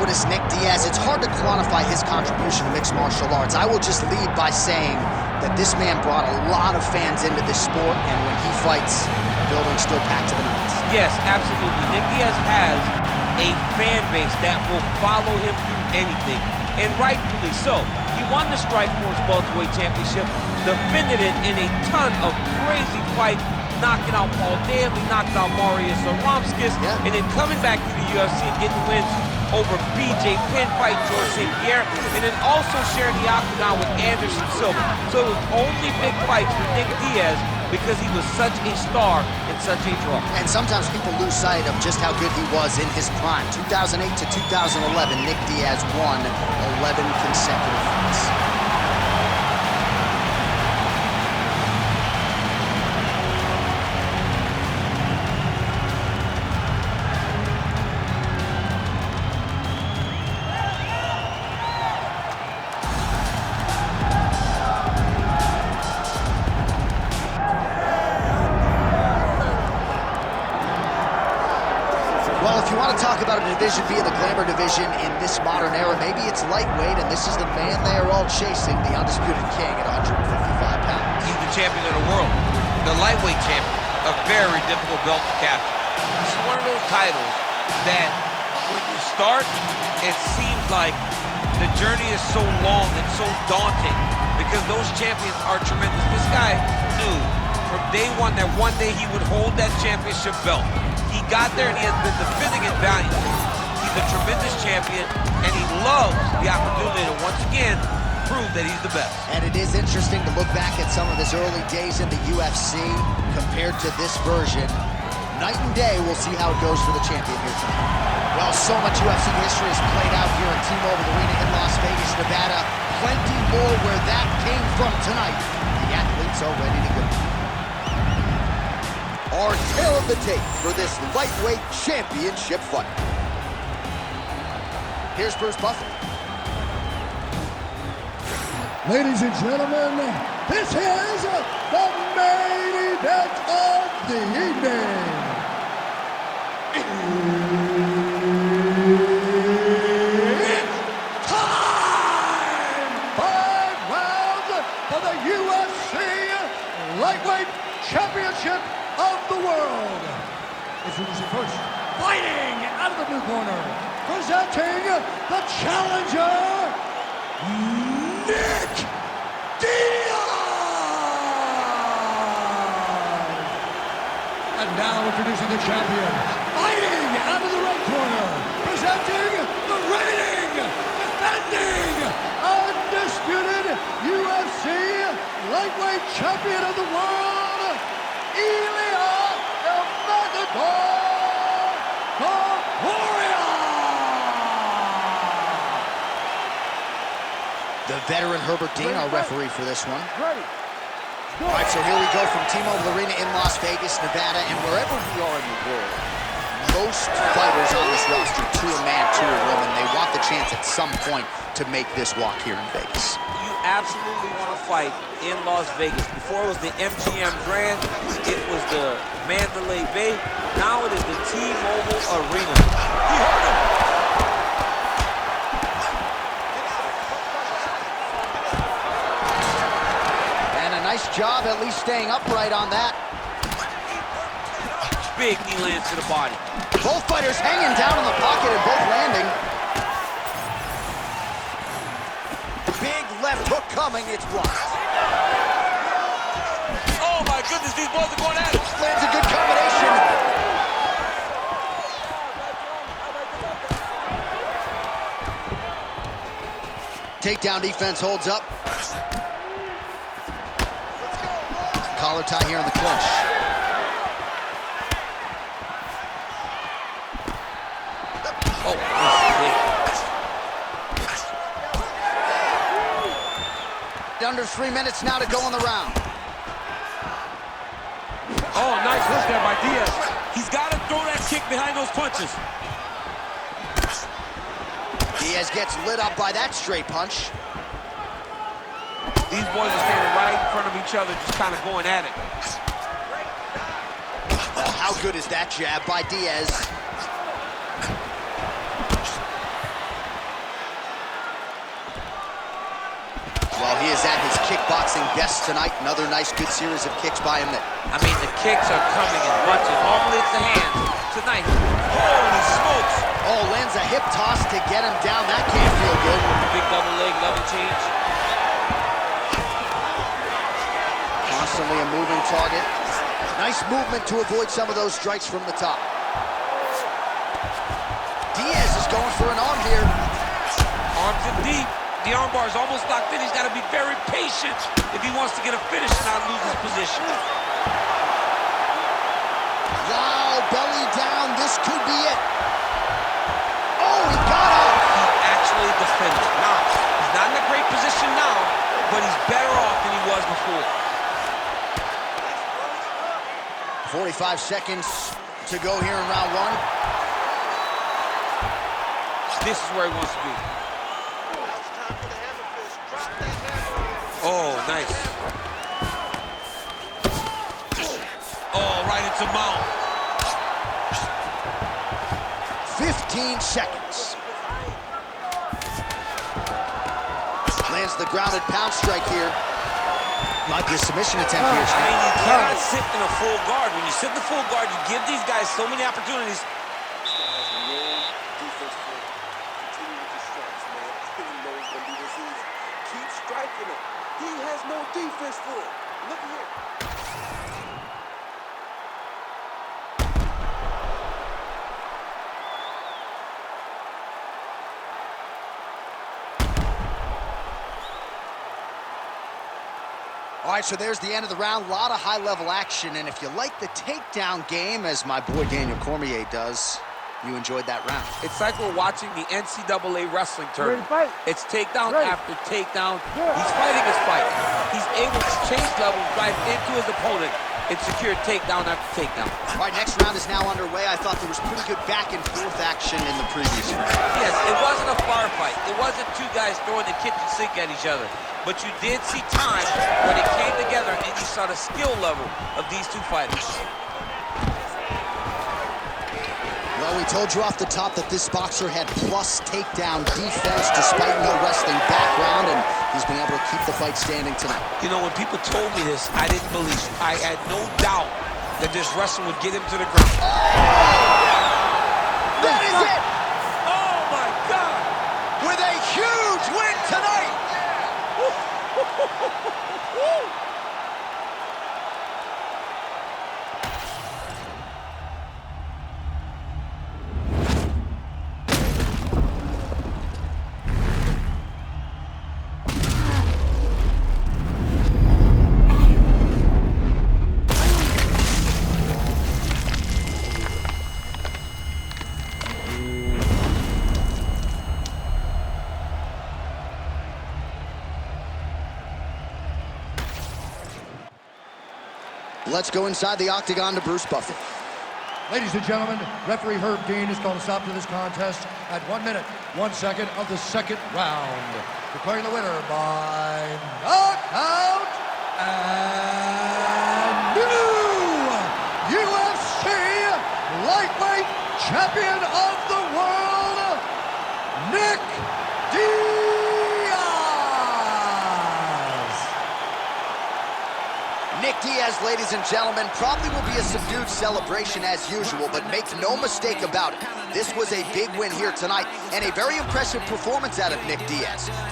ubiquitous Nick Diaz, it's hard to quantify his contribution to mixed martial arts. I will just lead by saying that this man brought a lot of fans into this sport, and when he fights, the building's still packed to the nines. Yes, absolutely. Nick Diaz has a fan base that will follow him through anything, and rightfully so. He won the Strikeforce Welterweight Championship, defended it in a ton of crazy fights, knocking out Paul Daly, knocking out Marius Saromskis, and then coming back to the UFC and getting wins over BJ Penn fight, George St. Pierre, and then also sharing the octagon with Anderson Silva. So it was only big fights for Nick Diaz because he was such a star and such a draw. And sometimes people lose sight of just how good he was in his prime. 2008 to 2011, Nick Diaz won 11 consecutive fights. Well, if you want to talk about a division being the glamour division in this modern era, maybe it's lightweight, and this is the man they are all chasing, the undisputed king at 155 pounds. He's the champion of the world, the lightweight champion, a very difficult belt to capture. This is one of those titles that when you start, it seems like the journey is so long and so daunting because those champions are tremendous. This guy knew from day one that one day he would hold that championship belt. He got there and he has been defending it valiantly. He's a tremendous champion and he loves the opportunity to once again prove that he's the best. And it is interesting to look back at some of his early days in the UFC compared to this version. Night and day, we'll see how it goes for the champion here tonight. Well, so much UFC history has played out here at T-Mobile Arena in Las Vegas, Nevada. Plenty more where that came from tonight. The athletes are ready to go. Our tale of the tape for this lightweight championship fight. Here's Bruce Buffer. Ladies and gentlemen, this is the main event of the evening. It's time! 5 rounds for the UFC Lightweight Championship of the world. Introducing first, fighting out of the blue corner, presenting the challenger, Nick Diaz! And now introducing the champion, fighting out of the red corner, presenting the reigning, defending, undisputed UFC Lightweight Champion of the world, Ilia, Topuria! The veteran Herbert Dean, our referee for this one. All right, so here we go from T-Mobile Arena in Las Vegas, Nevada, and wherever we are in the world, most fighters on this roster, to a man, to a woman, they want the chance at some point to make this walk here in Vegas. You absolutely want to fight in Las Vegas. Before it was the MGM Grand, it was the Mandalay Bay. Now it is the T-Mobile Arena. He hurt him. And a nice job at least staying upright on that. Big knee lands to the body. Both fighters hanging down in the pocket and both landing. Big left hook coming, it's blocked. Oh my goodness, these boys are going at it. Lands a good combination. Takedown defense holds up. Collar tie here in the clinch. Oh, Under 3 minutes now to go in the round. oh, nice hook there by Diaz. He's got to throw that kick behind those punches. Diaz gets lit up by that straight punch. These boys are standing right in front of each other, just kind of going at it. Oh, how good is that jab by Diaz? He is at his kickboxing best tonight. Another nice, good series of kicks by him. I mean, the kicks are coming in bunches. Normally it's the hands. Tonight, holy smokes. Oh, lands a hip toss to get him down. That can't feel good. Big double leg, level change. Constantly a moving target. Nice movement to avoid some of those strikes from the top. Diaz is going for an arm here. Arms in deep. The armbar is almost locked in. He's got to be very patient if he wants to get a finish and not lose his position. Wow, belly down. This could be it. Oh, he got up. He actually defended. Now, he's not in a great position now, but he's better off than he was before. 45 seconds to go here in round one. This is where he wants to be. Oh, nice. Oh, right into mount. 15 seconds. Lands the grounded pound strike here. Might be a submission attempt here. I mean, you cannot sit in a full guard. When you sit in the full guard, you give these guys so many opportunities. Keep striking him. He has no defense for it. Look here. All right, so there's the end of the round. A lot of high-level action, and if you like the takedown game, as my boy Daniel Cormier does, you enjoyed that round. It's like we're watching the NCAA wrestling tournament. It's takedown after takedown. He's fighting his fight. He's able to change levels right into his opponent and secure takedown after takedown. All right, next round is now underway. I thought there was pretty good back-and-forth action in the previous round. Yes, it wasn't a firefight. It wasn't two guys throwing the kitchen sink at each other. But you did see times when it came together and you saw the skill level of these two fighters. Well, we told you off the top that this boxer had plus takedown defense despite no wrestling background, and he's been able to keep the fight standing tonight. You know, when people told me this, I didn't believe it. I had no doubt that this wrestling would get him to the ground. That is it! Oh, my God! With a huge win tonight! Let's go inside the octagon to Bruce Buffer. Ladies and gentlemen, referee Herb Dean has called a stop to this contest at 1 minute, 1 second of the second round. Declaring the winner by knockout and new UFC lightweight champion of the world, Nick Diaz. Nick Diaz, ladies and gentlemen, probably will be a subdued celebration as usual, but make no mistake about it. This was a big win here tonight and a very impressive performance out of Nick Diaz.